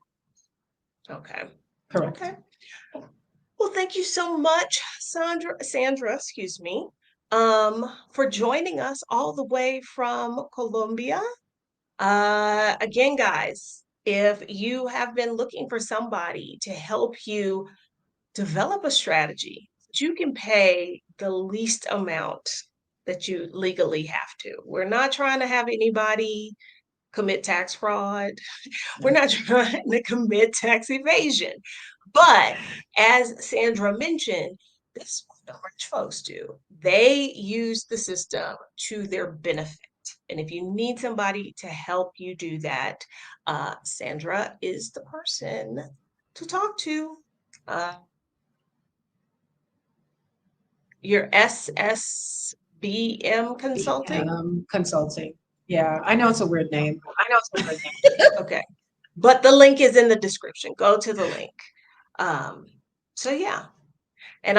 Okay. correct. Okay. Well, thank you so much, Sandra, excuse me, for joining us all the way from Colombia. Again, guys, if you have been looking for somebody to help you develop a strategy that you can pay the least amount that you legally have to. We're not trying to have anybody commit tax fraud. We're No. not trying to commit tax evasion. But as Sandra mentioned, this is what the rich folks do. They use the system to their benefit. And if you need somebody to help you do that, Sandra is the person to talk to. Uh, your SSBM Consulting. Consulting. Yeah, I know it's a weird name. Okay. But the link is in the description. Go to the link. Um, so yeah. And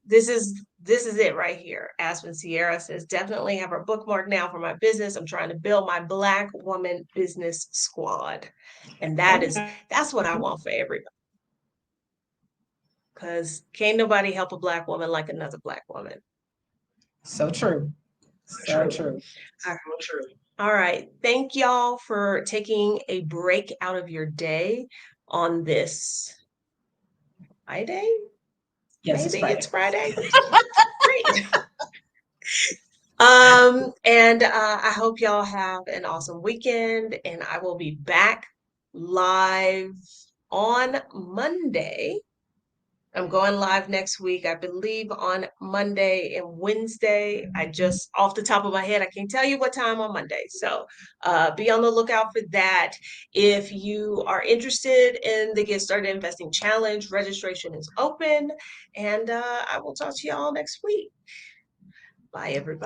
this is it right here. Aspen Sierra says, definitely have a bookmark now for my business. I'm trying to build my Black woman business squad. And Okay. that's what I want for everybody. Because can't nobody help a Black woman like another Black woman. So true. So true. All right. Thank y'all for taking a break out of your day on this Friday. Yes, it's Maybe Friday. it's Friday. Great. And I hope y'all have an awesome weekend, and I will be back live on Monday. I'm going live next week, I believe on Monday and Wednesday. I just, off the top of my head, I can't tell you what time on Monday. So be on the lookout for that. If you are interested in the Get Started Investing Challenge, registration is open. And I will talk to you all next week. Bye, everybody.